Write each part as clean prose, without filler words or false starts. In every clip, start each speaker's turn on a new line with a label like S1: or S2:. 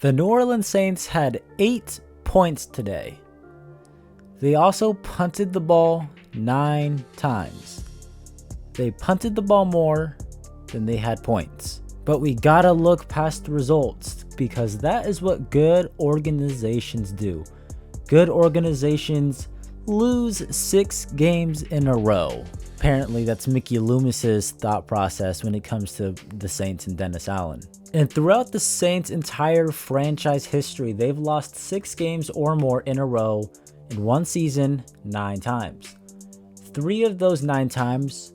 S1: The New Orleans Saints had 8 points today. They also punted the ball 9 times. They punted the ball more than they had points. But we gotta look past the results, because that is what good organizations do. Good organizations lose 6 games in a row. Apparently that's Mickey Loomis's thought process when it comes to the Saints and Dennis Allen. And throughout the Saints' entire franchise history, they've lost 6 games or more in a row in one season 9 times. 3 of those 9 times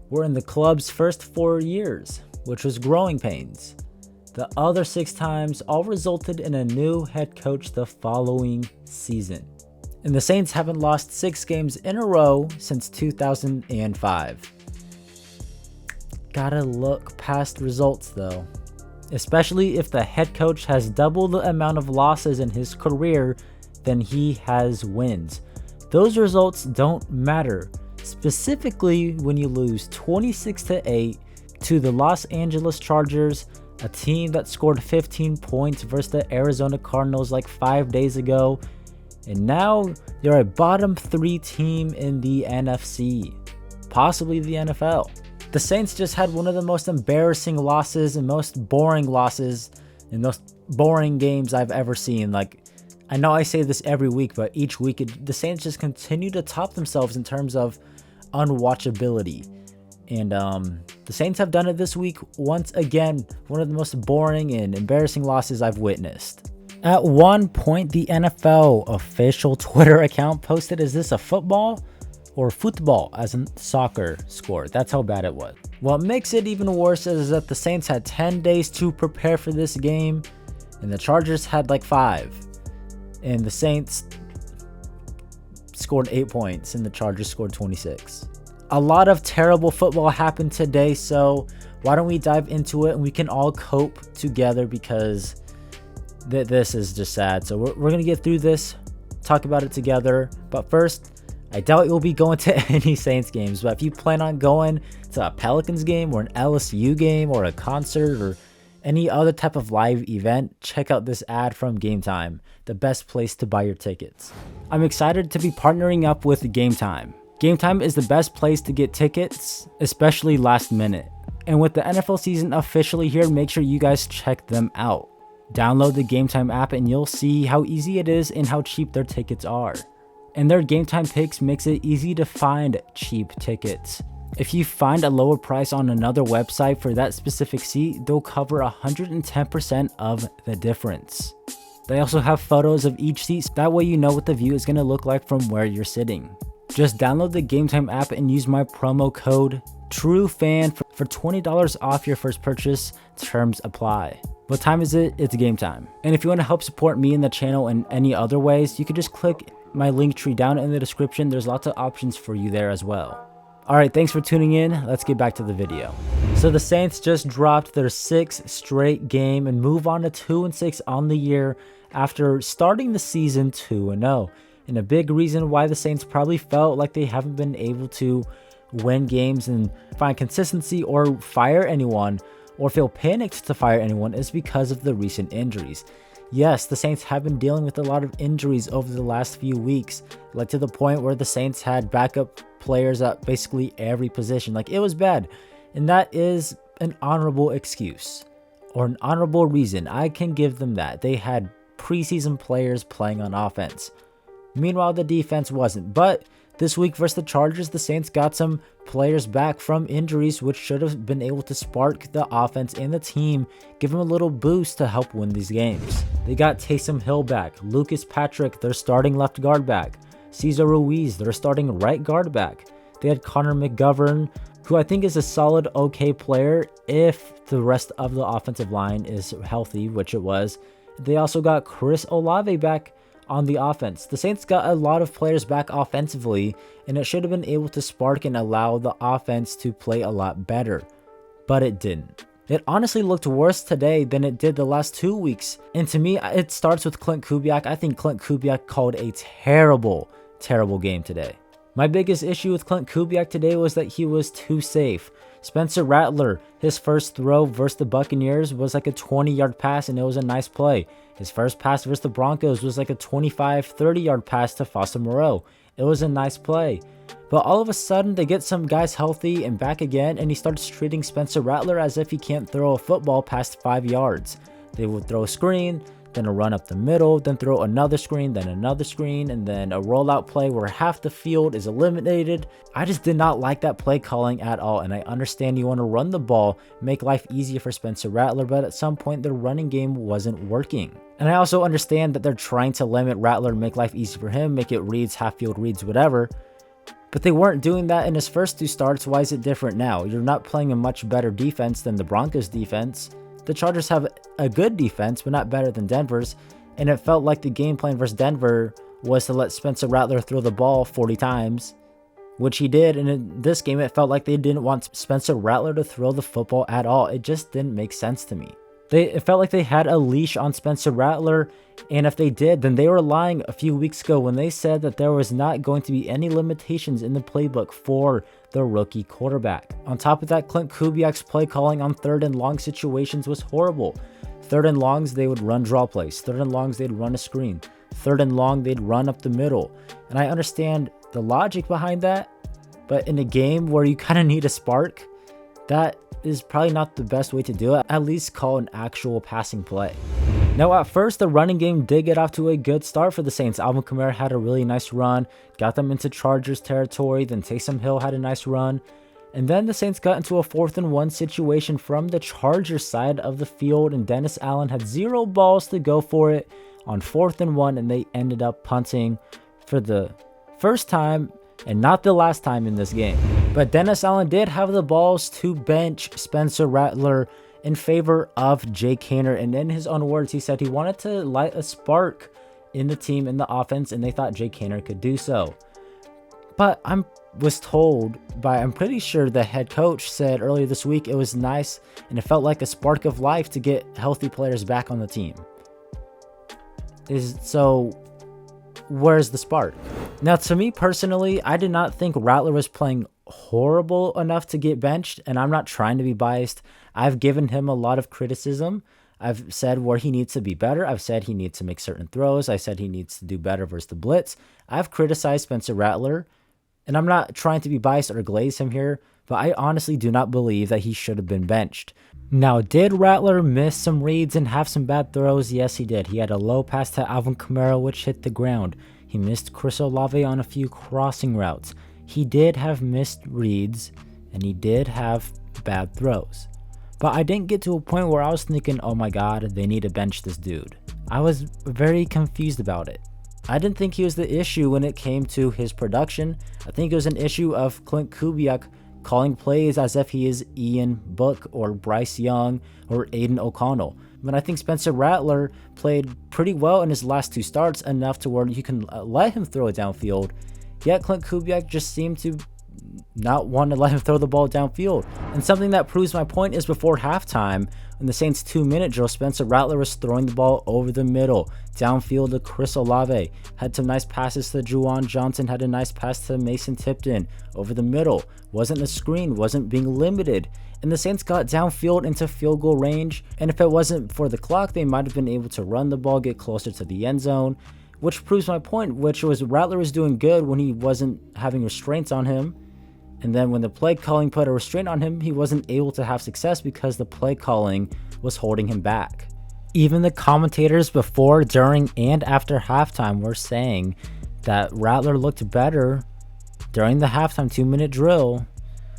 S1: were in the club's first 4 years, which was growing pains. The other 6 times all resulted in a new head coach the following season. And the Saints haven't lost 6 games in a row since 2005. Gotta look past results though, especially if the head coach has double the amount of losses in his career than he has wins. Those results don't matter, specifically when you lose 26-8 to the Los Angeles Chargers, a team that scored 15 points versus the Arizona Cardinals like 5 days ago. And now you're a bottom 3 team in the NFC, possibly the NFL. The Saints just had one of the most embarrassing losses and most boring losses and most boring games I've ever seen. Like, I know I say this every week, but each week the Saints just continue to top themselves in terms of unwatchability. And the Saints have done it this week once again, one of the most boring and embarrassing losses I've witnessed. At one point, the NFL official Twitter account posted, "Is this a football or football?" as in soccer score. That's how bad it was. What makes it even worse is that the Saints had 10 days to prepare for this game, and the Chargers had like 5. And the Saints scored 8 points, and the Chargers scored 26. A lot of terrible football happened today, so why don't we dive into it and we can all cope together, because this is just sad. So we're going to get through this, talk about it together. But first, I doubt you'll be going to any Saints games, but if you plan on going to a Pelicans game or an LSU game or a concert or any other type of live event, check out this ad from Game Time, the best place to buy your tickets. I'm excited to be partnering up with Game Time. Game Time is the best place to get tickets, especially last minute. And with the NFL season officially here, make sure you guys check them out. Download the Game Time app and you'll see how easy it is and how cheap their tickets are. And their Game Time picks makes it easy to find cheap tickets. If you find a lower price on another website for that specific seat, they'll cover 110% of the difference. They also have photos of each seat, that way you know what the view is going to look like from where you're sitting. Just download the Game Time app and use my promo code TRUEFAN for $20 off your first purchase. Terms apply. What time is it? It's game time. And if you want to help support me and the channel in any other ways, you can just click my link tree down in the description. There's lots of options for you there as well. Alright, thanks for tuning in. Let's get back to the video. So the Saints just dropped their 6th straight game and move on to 2-6 on the year after starting the season 2-0. And a big reason why the Saints probably felt like they haven't been able to win games and find consistency or fire anyone or feel panicked to fire anyone is because of the recent injuries. Yes, the Saints have been dealing with a lot of injuries over the last few weeks, like to the point where the Saints had backup players at basically every position. Like, it was bad. And that is an honorable excuse or an honorable reason. I can give them that. They had preseason players playing on offense. Meanwhile, the defense wasn't. But this week versus the Chargers, the Saints got some players back from injuries, which should have been able to spark the offense and the team, give them a little boost to help win these games. They got Taysom Hill back, Lucas Patrick, their starting left guard back, Cesar Ruiz, their starting right guard back. They had Connor McGovern, who I think is a solid, okay player if the rest of the offensive line is healthy, which it was. They also got Chris Olave back on the offense. The Saints got a lot of players back offensively, and it should have been able to spark and allow the offense to play a lot better, but it didn't. It honestly looked worse today than it did the last 2 weeks, and to me, it starts with Klint Kubiak. I think Klint Kubiak called a terrible game today. My biggest issue with Klint Kubiak today was that he was too safe. Spencer Rattler, his first throw versus the Buccaneers was like a 20-yard pass, and it was a nice play. His first pass versus the Broncos was like a 25, 30-yard pass to Foster Moreau. It was a nice play. But all of a sudden, they get some guys healthy and back again, and he starts treating Spencer Rattler as if he can't throw a football past 5 yards. They would throw a screen, then a run up the middle, then throw another screen, then another screen, and then a rollout play where half the field is eliminated. I just did not like that play calling at all, and I understand you want to run the ball, make life easier for Spencer Rattler, but at some point the running game wasn't working. And I also understand that they're trying to limit Rattler, make life easy for him, make it reads, half field reads, whatever. But they weren't doing that in his first 2 starts. Why is it different now? You're not playing a much better defense than the Broncos defense. The Chargers have a good defense, but not better than Denver's. And it felt like the game plan versus Denver was to let Spencer Rattler throw the ball 40 times, which he did. And in this game, it felt like they didn't want Spencer Rattler to throw the football at all. It just didn't make sense to me. It felt like they had a leash on Spencer Rattler, and if they did, then they were lying a few weeks ago when they said that there was not going to be any limitations in the playbook for the rookie quarterback. On top of that, Clint Kubiak's play calling on 3rd and long situations was horrible. 3rd and longs, they would run draw plays. 3rd and longs, they'd run a screen. 3rd and long, they'd run up the middle. And I understand the logic behind that, but in a game where you kind of need a spark, that is probably not the best way to do it. At least call an actual passing play. Now, at first, the running game did get off to a good start for the Saints. Alvin Kamara had a really nice run, got them into Chargers territory. Then Taysom Hill had a nice run. And then the Saints got into a 4th and 1 situation from the Chargers side of the field, and Dennis Allen had 0 balls to go for it on 4th and 1, and they ended up punting for the first time and not the last time in this game. But Dennis Allen did have the balls to bench Spencer Rattler in favor of Jake Haener. And in his own words, he said he wanted to light a spark in the team, in the offense, and they thought Jake Haener could do so. But I'm pretty sure the head coach said earlier this week it was nice and it felt like a spark of life to get healthy players back on the team. So where's the spark? Now, to me personally, I did not think Rattler was playing horrible enough to get benched, and I'm not trying to be biased. I've given him a lot of criticism. I've said where he needs to be better. I've said he needs to make certain throws. I said he needs to do better versus the blitz. I've criticized Spencer Rattler, and I'm not trying to be biased or glaze him here, but I honestly do not believe that he should have been benched. Now, did Rattler miss some reads and have some bad throws? Yes, he did. He had a low pass to Alvin Kamara, which hit the ground. He missed Chris Olave on a few crossing routes. He did have missed reads, and he did have bad throws. But I didn't get to a point where I was thinking, oh my god, they need to bench this dude. I was very confused about it. I didn't think he was the issue when it came to his production. I think it was an issue of Clint Kubiak calling plays as if he is Ian Book or Bryce Young or Aiden O'Connell. But I think Spencer Rattler played pretty well in his last 2 starts, enough to where you can let him throw it downfield. Yet Clint Kubiak just seemed to not want to let him throw the ball downfield. And something that proves my point is before halftime, in the Saints' 2-minute drill, Spencer Rattler was throwing the ball over the middle, downfield to Chris Olave, had some nice passes to Juwan Johnson, had a nice pass to Mason Tipton over the middle, wasn't a screen, wasn't being limited. And the Saints got downfield into field goal range, and if it wasn't for the clock, they might have been able to run the ball, get closer to the end zone, which proves my point, which was Rattler was doing good when he wasn't having restraints on him. And then when the play calling put a restraint on him, he wasn't able to have success because the play calling was holding him back. Even the commentators before, during, and after halftime were saying that Rattler looked better during the halftime 2-minute drill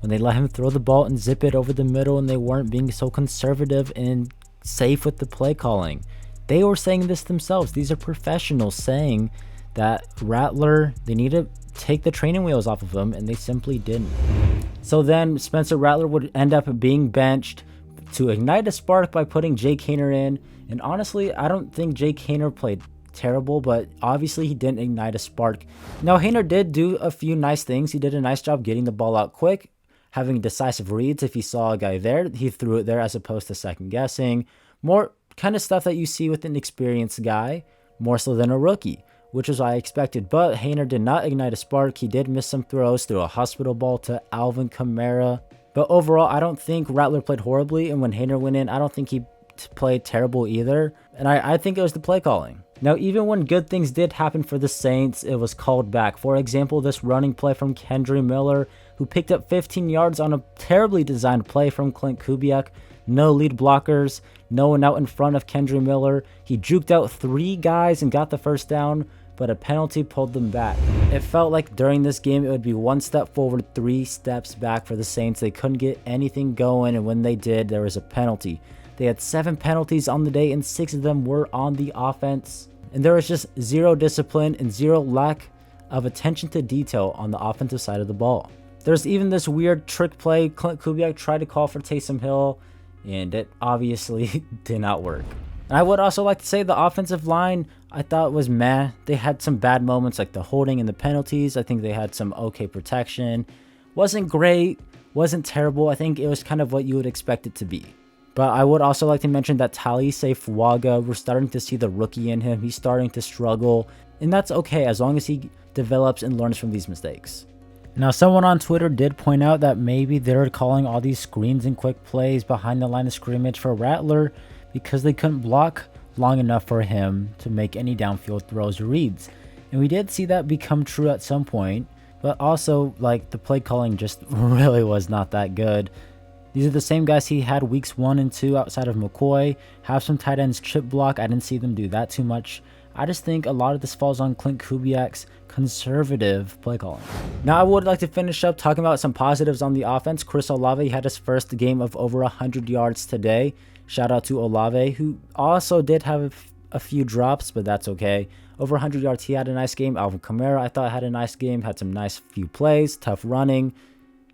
S1: when they let him throw the ball and zip it over the middle, and they weren't being so conservative and safe with the play calling. They were saying this themselves. These are professionals saying that Rattler, they need to take the training wheels off of him, and they simply didn't. So then Spencer Rattler would end up being benched to ignite a spark by putting Jake Haener in. And honestly, I don't think Jake Haener played terrible, but obviously he didn't ignite a spark. Now, Haener did do a few nice things. He did a nice job getting the ball out quick, having decisive reads. If he saw a guy there, he threw it there as opposed to second guessing. More kind of stuff that you see with an experienced guy, more so than a rookie, which is what I expected. But Haener did not ignite a spark. He did miss some throws, threw a hospital ball to Alvin Kamara. But overall, I don't think Rattler played horribly, and when Haener went in, I don't think he played terrible either. And I think it was the play calling. Now, even when good things did happen for the Saints, it was called back. For example, this running play from Kendry Miller, who picked up 15 yards on a terribly designed play from Clint Kubiak. No lead blockers, no one out in front of Kendry Miller. He juked out 3 guys and got the first down, but a penalty pulled them back. It felt like during this game it would be 1 step forward, 3 steps back for the Saints. They couldn't get anything going, and when they did, there was a penalty. They had 7 penalties on the day, and 6 of them were on the offense. And there was just 0 discipline and 0 lack of attention to detail on the offensive side of the ball. There's even this weird trick play Clint Kubiak tried to call for Taysom Hill, and it obviously did not work. And I would also like to say the offensive line, I thought was meh. They had some bad moments like the holding and the penalties. I think they had some okay protection. Wasn't great, wasn't terrible. I think it was kind of what you would expect it to be. But I would also like to mention that Talise Fuaga, we're starting to see the rookie in him. He's starting to struggle, and that's okay as long as he develops and learns from these mistakes. Now, someone on Twitter did point out that maybe they're calling all these screens and quick plays behind the line of scrimmage for Rattler because they couldn't block long enough for him to make any downfield throws or reads. And we did see that become true at some point, but also like the play calling just really was not that good. These are the same guys he had weeks 1 and 2 outside of McCoy. Have some tight ends chip block. I didn't see them do that too much. I just think a lot of this falls on Clint Kubiak's conservative play calling. Now, I would like to finish up talking about some positives on the offense. Chris Olave had his first game of over 100 yards today. Shout out to Olave, who also did have a few drops, but that's okay. Over 100 yards, he had a nice game. Alvin Kamara, I thought, had a nice game. Had some nice few plays, tough running.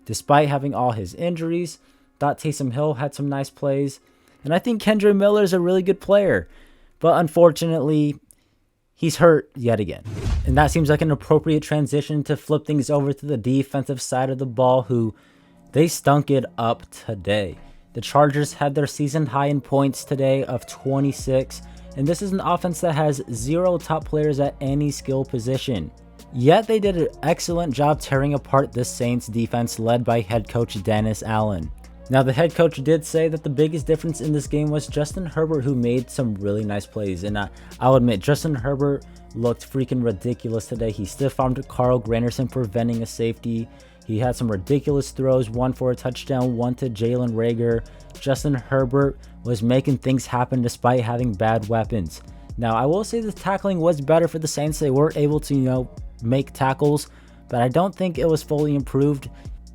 S1: Despite having all his injuries, thought Taysom Hill had some nice plays. And I think Kendry Miller is a really good player. But unfortunately, he's hurt yet again. And that seems like an appropriate transition to flip things over to the defensive side of the ball, who they stunk it up today. The Chargers had their season high in points today of 26. And this is an offense that has 0 top players at any skill position. Yet they did an excellent job tearing apart the Saints defense led by head coach Dennis Allen. Now, the head coach did say that the biggest difference in this game was Justin Herbert, who made some really nice plays. And I'll admit, Justin Herbert looked freaking ridiculous today. He stiff-armed Carl Granderson preventing a safety. He had some ridiculous throws, one for a touchdown, one to Jalen Reagor. Justin Herbert was making things happen despite having bad weapons. Now, I will say the tackling was better for the Saints. They were able to, make tackles, but I don't think it was fully improved.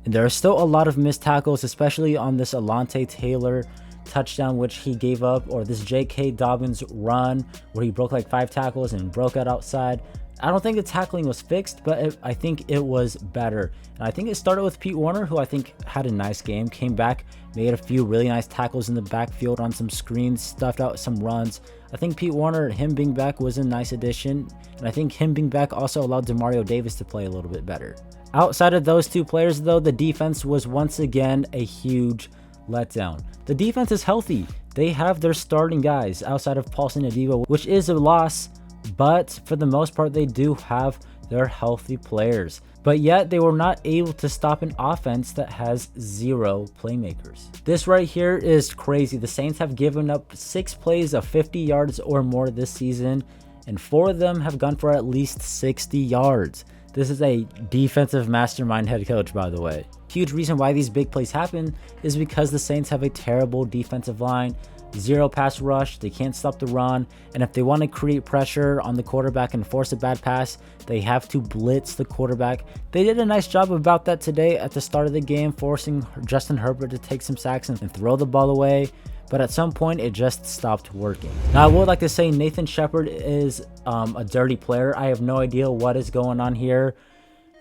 S1: And there are still a lot of missed tackles, especially on this Alontae Taylor touchdown, which he gave up, or this J.K. Dobbins run where he broke like 5 tackles and broke out outside. I don't think the tackling was fixed, but I think it was better. And I think it started with Pete Werner, who I think had a nice game, came back, made a few really nice tackles in the backfield on some screens, stuffed out some runs. I think Pete Werner, him being back, was a nice addition. And I think him being back also allowed Demario Davis to play a little bit better. Outside of those 2 players, though, the defense was once again a huge letdown. The defense is healthy. They have their starting guys outside of Paulson Adebo, which is a loss, but for the most part, they do have their healthy players. But yet, they were not able to stop an offense that has 0 playmakers. This right here is crazy. The Saints have given up 6 plays of 50 yards or more this season, and 4 of them have gone for at least 60 yards. This is a defensive mastermind head coach, by the way. Huge reason why these big plays happen is because the Saints have a terrible defensive line, 0 pass rush, they can't stop the run, and if they want to create pressure on the quarterback and force a bad pass, they have to blitz the quarterback. They did a nice job about that today at the start of the game, forcing Justin Herbert to take some sacks and throw the ball away. But at some point, it just stopped working. Now, I would like to say Nathan Shepard is a dirty player. I have no idea what is going on here.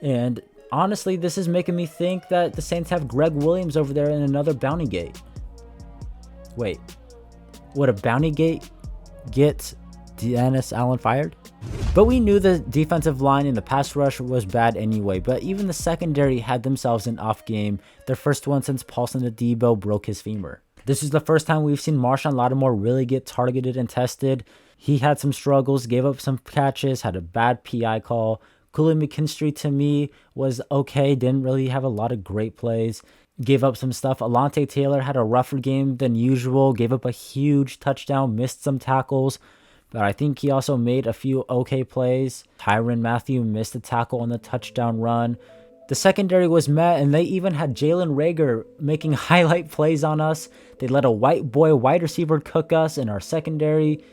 S1: And honestly, this is making me think that the Saints have Greg Williams over there in another bounty gate. Wait, would a bounty gate get Dennis Allen fired? But we knew the defensive line and the pass rush was bad anyway. But even the secondary had themselves an off game. Their first one since Paulson Adebo broke his femur. This is the first time we've seen Marshawn Lattimore really get targeted and tested. He had some struggles, gave up some catches, had a bad PI call. Kool-Aid McKinstry, to me, was okay. Didn't really have a lot of great plays. gave up some stuff. Alontae Taylor had a rougher game than usual, gave up a huge touchdown, missed some tackles, but I think he also made a few okay plays. Tyrann Mathieu missed a tackle on the touchdown run. The secondary was met, and they even had Jalen Reagor making highlight plays on us. They let a white boy wide receiver cook us in our secondary.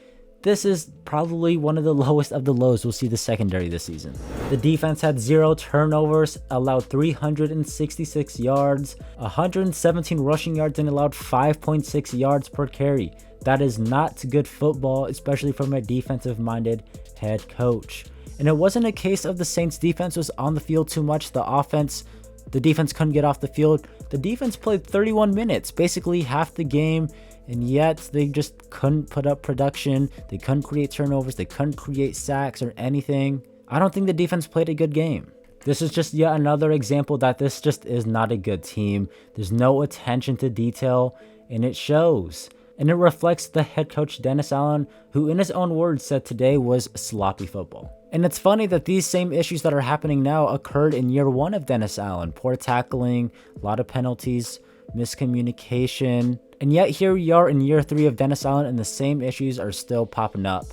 S1: This is probably one of the lowest of the lows we'll see the secondary this season. The defense had 0 turnovers, allowed 366 yards, 117 rushing yards, and allowed 5.6 yards per carry. That is not good football, especially from a defensive-minded head coach. And it wasn't a case of the Saints defense was on the field too much. The defense couldn't get off the field. The defense played 31 minutes, basically half the game, and yet they just couldn't put up production. They couldn't create turnovers. They couldn't create sacks or anything. I don't think the defense played a good game. This is just yet another example that this just is not a good team. There's no attention to detail, and it shows. And it reflects the head coach Dennis Allen, who in his own words said today was sloppy football. And it's funny that these same issues that are happening now occurred in year 1 of Dennis Allen. Poor tackling, a lot of penalties, miscommunication. And yet here we are in year 3 of Dennis Allen, and the same issues are still popping up.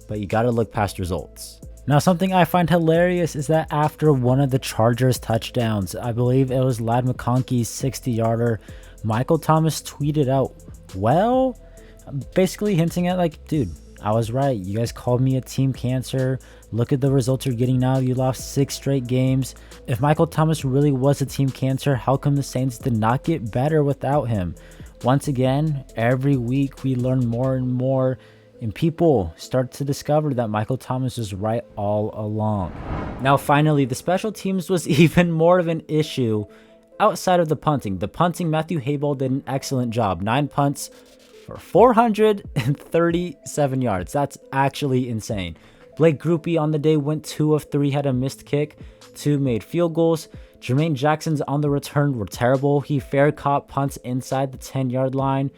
S1: But you gotta look past results. Now, something I find hilarious is that after one of the Chargers touchdowns, I believe it was Ladd McConkey's 60-yarder, Michael Thomas tweeted out, well, basically hinting at like, dude, I was right. You guys called me a team cancer. Look at the results you're getting now. You lost 6 straight games. If Michael Thomas really was a team cancer, how come the Saints did not get better without him? Once again, every week we learn more and more, and people start to discover that Michael Thomas is right all along. Now, finally, the special teams was even more of an issue outside of the punting. The punting, Matthew Haener did an excellent job. 9 punts for 437 yards. That's actually insane. Blake Grupe on the day went 2 of 3, had a missed kick, 2 made field goals. Jermaine Jackson's on the return were terrible. He fair caught punts inside the 10-yard line.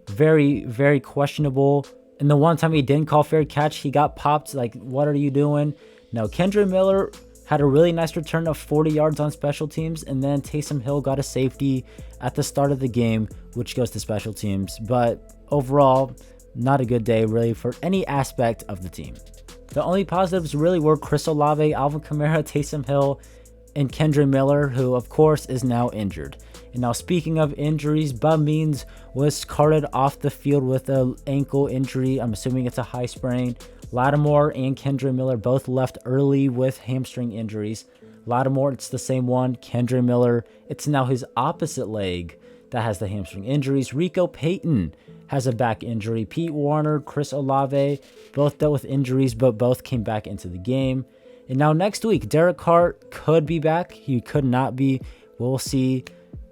S1: Very, very questionable. And the one time he didn't call fair catch, he got popped. Like, what are you doing? Now, Kendre Miller had a really nice return of 40 yards on special teams, and then Taysom Hill got a safety at the start of the game, which goes to special teams. But overall, not a good day really for any aspect of the team. The only positives really were Chris Olave, Alvin Kamara, Taysom Hill, and Kendre Miller, who of course is now injured. And now, speaking of injuries, Bum Means was carted off the field with an ankle injury. I'm assuming it's a high sprain. Lattimore and Kendre Miller both left early with hamstring injuries. Lattimore, it's the same one. Kendre Miller, it's now his opposite leg that has the hamstring injuries. Rico Payton has a back injury. Pete Warner, Chris Olave, both dealt with injuries, but both came back into the game. And now next week, Derek Carr could be back. He could not be. We'll see.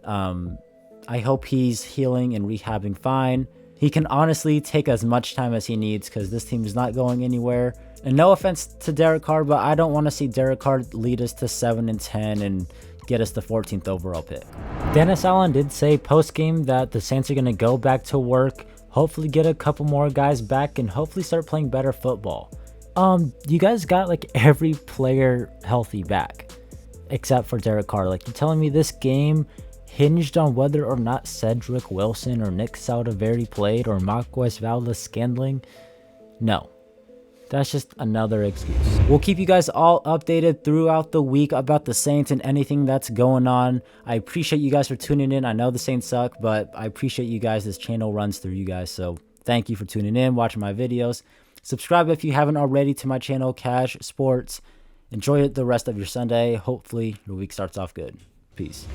S1: I hope he's healing and rehabbing fine. He can honestly take as much time as he needs because this team is not going anywhere. And no offense to Derek Carr, but I don't want to see Derek Carr lead us to 7-10 and get us the 14th overall pick. Dennis Allen did say post-game that the Saints are going to go back to work, hopefully get a couple more guys back, and hopefully start playing better football. You guys got like every player healthy back except for Derek Carr. Like, you're telling me this game hinged on whether or not Cedric Wilson or Nick Saldiveri played or Marquez Valdes-Scantling? No. That's just another excuse. We'll keep you guys all updated throughout the week about the Saints and anything that's going on. I appreciate you guys for tuning in. I know the Saints suck, but I appreciate you guys. This channel runs through you guys, so thank you for tuning in, watching my videos. Subscribe if you haven't already to my channel, Cash Sports. Enjoy the rest of your Sunday. Hopefully your week starts off good. Peace.